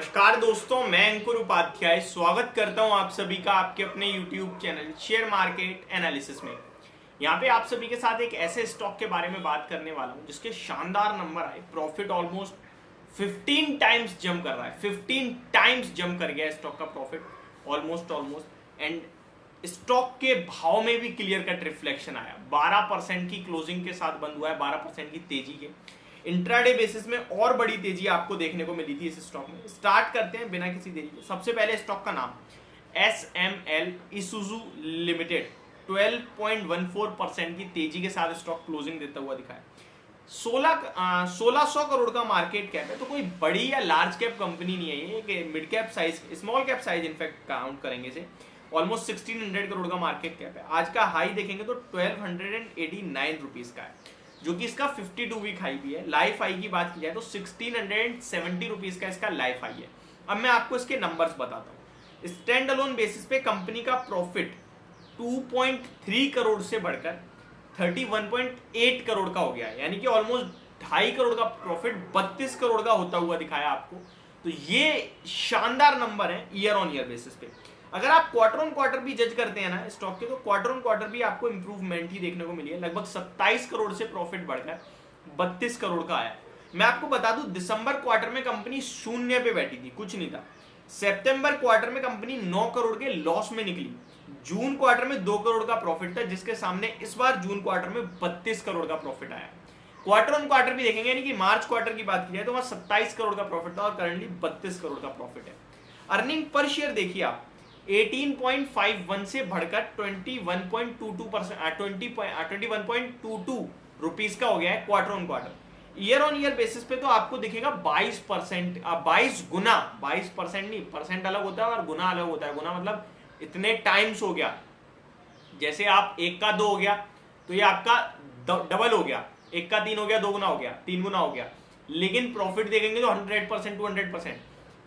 नमस्कार दोस्तों, मैं अंकुर उपाध्याय स्वागत करता हूं आप सभी का आपके अपने YouTube channel share market analysis में। यहां पे आप सभी के साथ एक ऐसे स्टॉक के बारे में बात करने वाला हूं जिसके शानदार नंबर आए, प्रॉफिट ऑलमोस्ट 15 टाइम्स जंप कर रहा है, 15 टाइम्स जंप कर गया स्टॉक का प्रॉफिट ऑलमोस्ट एंड स्टॉक के भाव में भी क्लियर कट रिफ्लेक्शन आया। 12% की क्लोजिंग के साथ बंद हुआ है, 12% की तेजी के। इंट्राडे बेसिस में और बड़ी तेजी आपको देखने को मिली थी इस स्टॉक में। स्टार्ट करते हैं बिना किसी देरी के। सबसे पहले स्टॉक का नाम SML इसूजू लिमिटेड, 12.14% की तेजी के साथ स्टॉक क्लोजिंग देता हुआ दिखा है। 1600 करोड़ का मार्केट कैप है, तो कोई बड़ी या लार्ज कैप कंपनी नहीं है ये, mid cap size, small cap size in fact count करेंगे इसे। ऑलमोस्ट 1600 करोड़ का मार्केट कैप है। आज का हाई देखेंगे तो 1289 रुपीज का है, जो कि इसका 52 वीक हाई भी है। लाइफ हाई की बात की जाए तो 1670 रुपीज का इसका लाइफ हाई है। अब मैं आपको इसके नंबर्स बताता हूँ। स्टैंड अलोन बेसिस पे कंपनी का प्रॉफिट 2.3 करोड़ से बढ़कर 31.8 करोड़ का हो गया है, यानी कि ऑलमोस्ट 2.5 करोड़ का प्रॉफिट 32 करोड़ का होता हुआ दिखाया आपको। तो ये शानदार नंबर है ईयर ऑन ईयर बेसिस पे। अगर आप क्वार्टर ऑन क्वार्टर भी जज करते हैं ना स्टॉक के, तो क्वार्टर ऑन क्वार्टर भी आपको इंप्रूवमेंट ही देखने को मिली है। लगभग 27 करोड़ से प्रॉफिट बढ़कर 32 करोड़ का आया। मैं आपको बता दूं, दिसंबर क्वार्टर में कंपनी शून्य पे बैठी थी, कुछ नहीं था। सितंबर क्वार्टर में कंपनी 9 करोड़ के लॉस में निकली। जून क्वार्टर में 2 करोड़ का प्रॉफिट था, जिसके सामने इस बार जून क्वार्टर में 32 करोड़ का प्रॉफिट आया। क्वार्टर ऑन क्वार्टर भी देखेंगे, यानी कि मार्च क्वार्टर की बात की जाए तो वहां 27 करोड़ का प्रॉफिट था और करंटली 32 करोड़ का प्रॉफिट है। अर्निंग पर शेयर देखिए आप, 18.51 से बढ़कर 21.22 रुपीज का हो गया है quarter on quarter. Year on year basis पे तो आपको दिखेगा 22%, 22 गुना, 22% नहीं, परसेंट अलग होता है और गुना अलग होता है। गुना मतलब इतने टाइम्स हो गया। जैसे आप 1 का 2 हो गया तो ये आपका डबल हो गया, 1 का 3 हो गया, 2 गुना हो गया, 3 गुना हो गया। लेकिन प्रॉफिट देखेंगे तो 100%, 200%।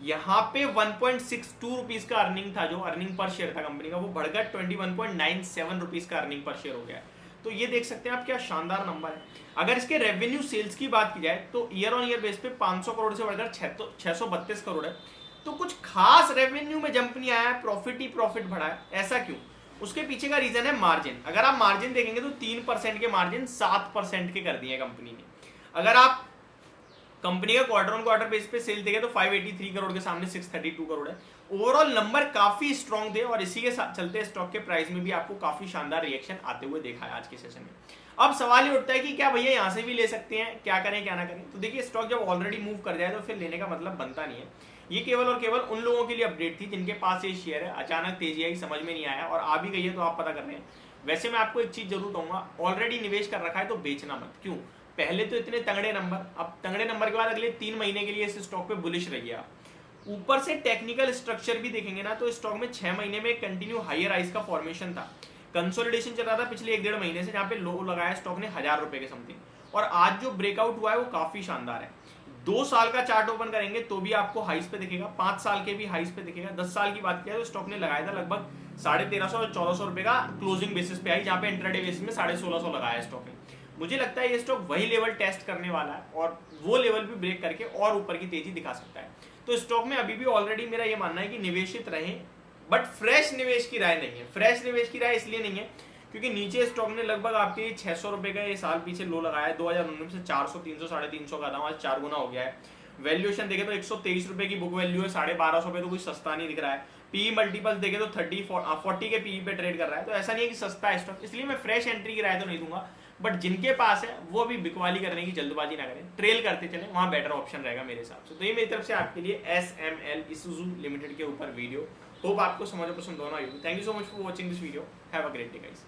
यहाँ पे 1.62 रुपीज का अर्निंग था, जो अर्निंग पर शेयर था कंपनी का, वो बढ़कर 21.97 रुपीज का अर्निंग पर शेयर हो गया। तो ये देख सकते हैं आप, क्या शानदार नंबर है। अगर इसके रेवेन्यू सेल्स की बात की जाए तो ईयर ऑन ईयर बेस पे 500 करोड़ से बढ़कर 632 करोड़ है। तो कुछ खास रेवेन्यू में जंप नहीं आया है, प्रॉफिट ही प्रॉफिट बढ़ा है। ऐसा क्यों? उसके पीछे का रीजन है मार्जिन। अगर आप मार्जिन देखेंगे तो 3% के मार्जिन 7% के कर दिए कंपनी ने। अगर आप कंपनी का क्वार्टर ऑन क्वार्टर बेस पे सेल देखे तो 583 करोड़ के सामने 632 करोड़ है। ओवरऑल नंबर काफी स्ट्रांग थे और इसी के साथ चलते स्टॉक के प्राइस में भी आपको काफी शानदार रिएक्शन आते हुए देखा है आज के सेशन में। अब सवाल ये उठता है कि क्या भैया यहां से भी ले सकते हैं, क्या करें क्या ना करें? तो देखिए, स्टॉक जब ऑलरेडी मूव कर जाए तो फिर लेने का मतलब बनता नहीं है। ये केवल और केवल उन लोगों के लिए अपडेट थी जिनके पास ये शेयर है, अचानक तेजी आई, समझ में नहीं आया और आ भी गई है तो आप पता कर रहे हैं। वैसे मैं आपको एक चीज जरूर कहूंगा, ऑलरेडी निवेश कर रखा है तो बेचना मत। क्यों? पहले तो इतने तगड़े नंबर, अब तगड़े नंबर के बाद अगले 3 महीने के लिए इस स्टॉक पे बुलिश रहिए आप। ऊपर से टेक्निकल स्ट्रक्चर भी देखेंगे ना तो स्टॉक में 6 महीने में कंटिन्यू हायर राइज का फॉर्मेशन था। कंसोलिडेशन चल रहा था पिछले 1-1.5 महीने से, जहां पे लो लगाया स्टॉक ने 1000 रुपए के समथिंग, और आज जो ब्रेकआउट हुआ है वो काफी शानदार है। 2 साल का चार्ट ओपन करेंगे तो भी आपको हाइस पे दिखेगा, 5 साल के भी हाइस पे दिखेगा। 10 साल की बात किया तो स्टॉक ने लगाया था लगभग 1350 और 1400 रुपए का क्लोजिंग बेसिस पे आई, जहां पे इंट्राडे बेसिस में 1650 लगाया स्टॉक ने। मुझे लगता है ये स्टॉक वही लेवल टेस्ट करने वाला है और वो लेवल भी ब्रेक करके और ऊपर की तेजी दिखा सकता है। तो स्टॉक में अभी भी ऑलरेडी मेरा ये मानना है कि निवेशित रहें, बट फ्रेश निवेश की राय नहीं है। फ्रेश निवेश की राय इसलिए नहीं है क्योंकि नीचे स्टॉक ने लगभग आपके 600 रुपए का ये साल पीछे लो लगाया है। 2019 से 400, 300, 350 का था, आज 4 गुना हो गया है। वैल्यूएशन देखे तो 123 रुपए की बुक वैल्यू है, 1250 पे तो कोई सस्ता नहीं दिख रहा है। पीई मल्टीपल्स देखे तो 40 के पीई पे ट्रेड कर रहा है, तो ऐसा नहीं है कि सस्ता है स्टॉक। इसलिए मैं फ्रेश एंट्री की राय तो नहीं दूंगा, बट जिनके पास है वो भी बिकवाली करने की जल्दबाजी ना करें, ट्रेल करते चले, वहां बेटर ऑप्शन रहेगा मेरे हिसाब से। तो ये मेरी तरफ से आपके लिए SML इसूजू लिमिटेड के ऊपर वीडियो। होप आपको समझ पसंद होना होगी। Thank you so much for watching this video. Have a great day guys.